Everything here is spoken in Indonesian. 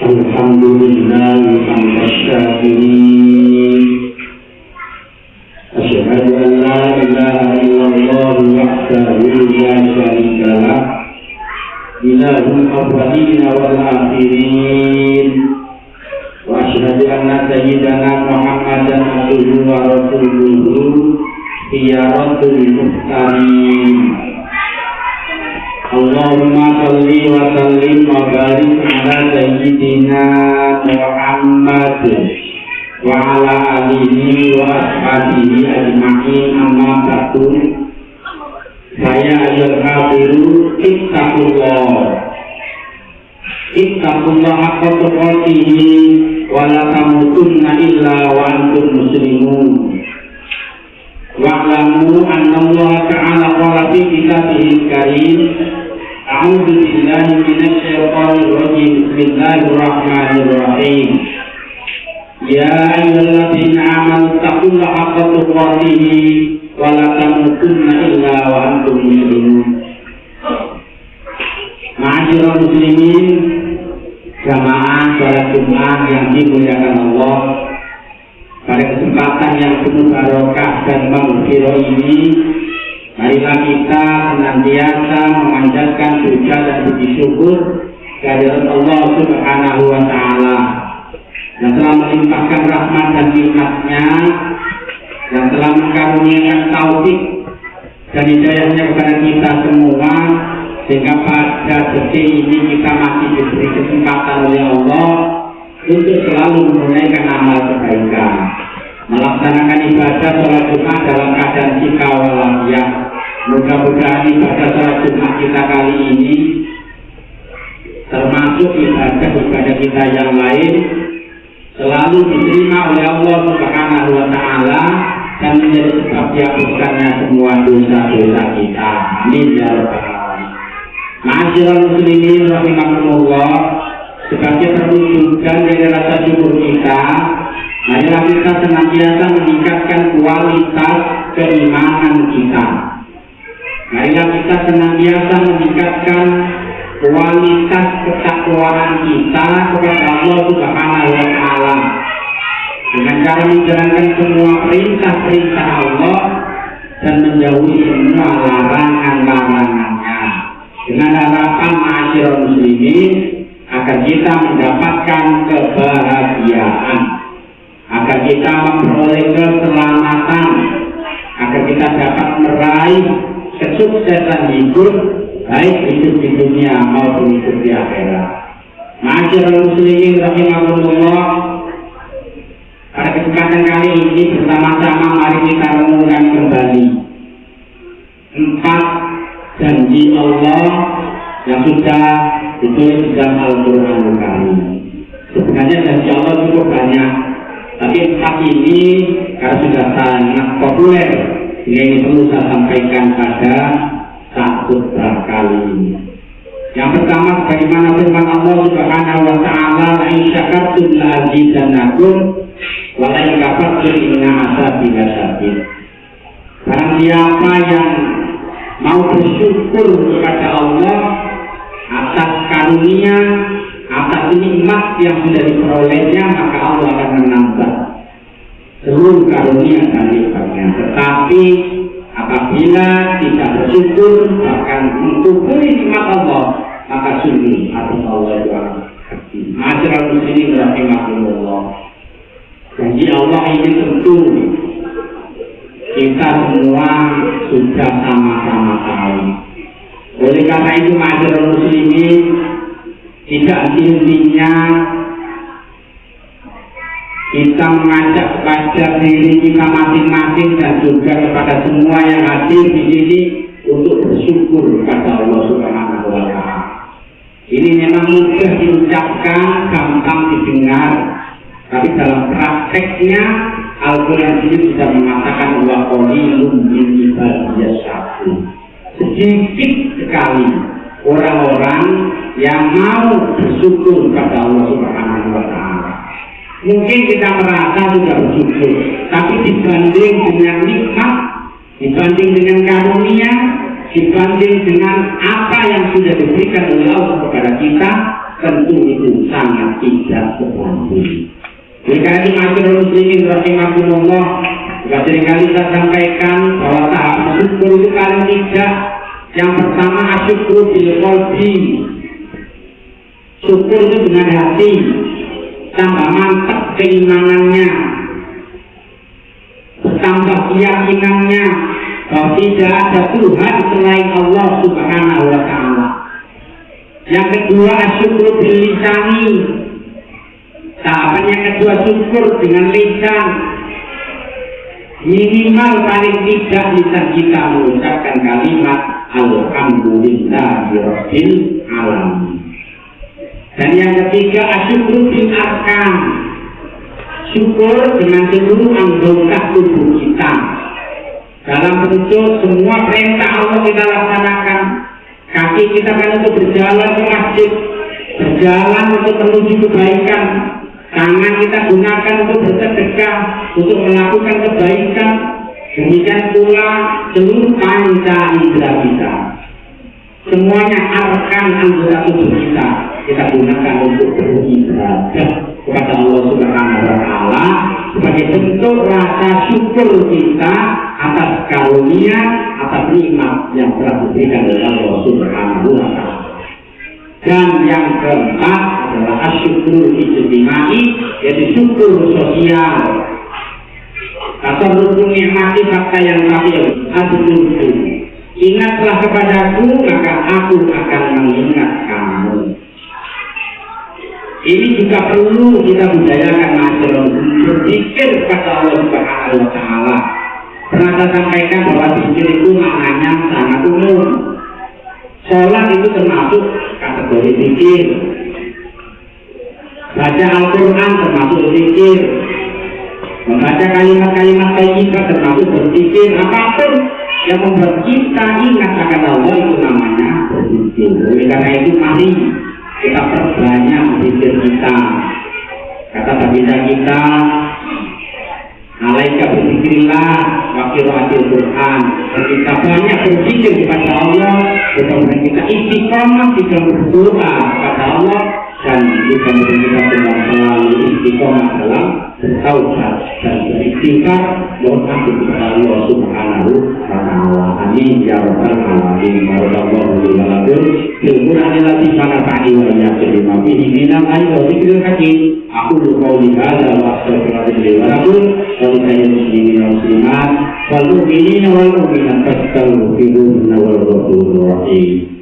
Alhamdulillah hamdan syakirin. Asyhadu an la ilaha illallah wahdahu la syarika lah, ilahul awwalin wal akhirin. Wa asyhadu anna sayyidana Muhammadan abduhu wa rasuluhu khiyaratul muhtarin. Allahumma sholli wa sallim wa barik ala sayyidina Muhammad wa ala alihi wa ashabihi ajma'in, amma ba'du. Saya ayyuhal hadiru ittaqullah haqqa tuqatih wa la tamutunna illa wa antum muslimun. Wa'lamu anna Allah ta'ala qala fi kitabihil karim, a'udzu billahi minasy syaithanir rajim, bismillahir rahim. Ya ayyuhalladzina amanu taqullaha haqqa tuqatih wa la tamutunna illa wa antum muslimun. Ma'asyiral muslimin, jamaah salat Jumat yang dimuliakan Allah, pada kesempatan yang penuh barokah dan maghfirah ini, marilah kita senantiasa memanjatkan puja dan puji syukur kehadirat Allah Subhanahu wa Ta'ala yang telah melimpahkan rahmat dan nikmat-Nya, yang telah mengaruniakan taufik dan hidayahnya kepada kita semua, sehingga pada detik ini kita masih diberi kesempatan oleh Allah untuk selalu menunaikan amal kebaikan, melaksanakan ibadah sholat Jumat dalam keadaan jika walafiat. Mudah-mudahan ibadah sholat Jumat kita kali ini, termasuk ibadah kita yang lain, selalu diterima oleh Allah Subhanahu wa Ta'ala dan menjadi sebab dihapuskannya semua dosa-dosa kita. Amin ya rabbal alamin. Ma'asyiral muslimin rahimakumullah, sebagai perwujudan dari rasa syukur kita, marilah kita senantiasa meningkatkan kualitas keimanan kita. Marilah kita senantiasa meningkatkan kualitas ketakwaan kita kepada Allah Subhanahu wa Ta'ala dengan cara menjalankan semua perintah-perintah Allah dan menjauhi semua larangan-larangannya, dengan harapan ma'asyiral muslimin agar kita mendapatkan kebahagiaan, agar kita memperoleh keselamatan, agar kita dapat meraih kesuksesan hidup, baik hidup di dunia maupun hidup di akhirat. Ma'asyiral muslimin rahimahumullah, pada kesempatan kali ini bersama-sama mari kita renungkan kembali 4 janji Allah yang sudah ditulis di dalam Al-Quran Karim. Sebenarnya janji Allah cukup banyak, tapi 4 ini karena sudah sangat populer, ini perlu saya sampaikan pada saat khutbah kali ini. Yang pertama, bagaimana firman Allah Subhanahu wa Ta'ala, la in syakartum la azidannakum wa la in kafartum inna azabi lasyadid. Barang siapa yang mau bersyukur kepada Allah atas karunia, atas nikmat yang sudah diperolehnya, maka Allah akan menambah seluruh karunia dan nikmatnya. Tetapi apabila tidak bersyukur, bahkan mengkufuri nikmat Allah, maka sungguh hati Allah itu akan sedih. Ma'asyiral muslimin rahimahumullah, janji Allah ini tentu kita semua sudah sama-sama tahu. Oleh karena itu ma'asyiral muslimin, tidak henti-hentinya kita mengajak kepada diri kita masing-masing dan juga kepada semua yang hadir di sini untuk bersyukur kepada Allah Subhanahu wa Ta'ala. Ini memang mudah diucapkan, gampang didengar, tapi dalam prakteknya Al-Quran ini sudah mengatakan wa qalilun min ibadiyas syakur. Sedikit sekali orang-orang yang mau bersyukur kepada Allah Subhanahu wa Ta'ala. Mungkin kita merasa sudah bersyukur, tapi dibanding dengan nikmat, dibanding dengan karunia, dibanding dengan apa yang sudah diberikan oleh Allah kepada kita, tentu itu sangat tidak sebanding. Berkali masyarakat muslimin rahimahumullah, juga seringkali kita sampaikan bahwa tahap syukur itu paling tidak. Yang pertama asyukur bil qalbi, syukur itu dengan hati, tambah mantap keimanannya, bertambah keyakinannya bahwa tidak ada Tuhan selain Allah Subhanahu wa Ta'ala. Yang kedua asyukur bil lisani, tahapan yang kedua syukur dengan lisan. Minimal paling tidak lisan kita mengucapkan kalimat Alhamdulillahirabbil alamin. Dan yang ketiga asyukur bil arkan, syukur dengan seluruh anggota tubuh kita. Dalam bentuk semua perintah Allah kita laksanakan. Kaki kita kan untuk berjalan ke masjid, berjalan untuk menuju kebaikan. Tangan kita gunakan untuk bersedekah, untuk melakukan kebaikan. Demikian pula seluruh panca indera kita. Semuanya arkan anggota tubuh kita gunakan untuk beribadah kepada Allah Subhanahu wa Ta'ala sebagai bentuk rasa syukur kita atas karunia, atas nikmat yang telah diberikan oleh Allah Subhanahu wa Ta'ala. Dan yang keempat adalah asyukur ijtimai, yaitu syukur sosial. Kata rukun nikmati fakta yang terakhir, asyukur. Ingatlah kepadaku, maka aku akan mengingat kamu. Ini juga perlu kita budayakan masyarakat, berpikir kepada Allah Subhanahu wa Ta'ala. Pernah saya sampaikan bahwa zikir itu maknanya sangat umum. Sholat itu termasuk kategori zikir. Baca Al-Quran termasuk zikir. Membaca kalimat-kalimat thayyibah termasuk berzikir. Apapun yang membuat kita ingat akan Allah itu namanya berzikir. Oleh karena itu mari kita perbanyak zikir kita. Kata baginda kita, alaika berzikrillah wa qiraatil Quran. Kita banyak berzikir kepada Allah, kemudian kita istiqomah di dalam berdoa kepada Allah, dan kita dengan selalu istiqomah dalam bertaubat dan beristighfar mohon ampun kepada Allah Subhanahu wa Ta'ala. Amin ya rabbal alamin. Barakallahu li wa lakum fil Qur'anil lazim wa nafa'ani wa iyyakum bima fihi minal ayati wa dzikril hakim. Aqulu qawli hadza wa astaghfirullaha li wa lakum wa li sayyidil muslimin wal muslimat wal mu'minina wal mu'minat fastaghfiruhu innahu huwal ghafurur rahim.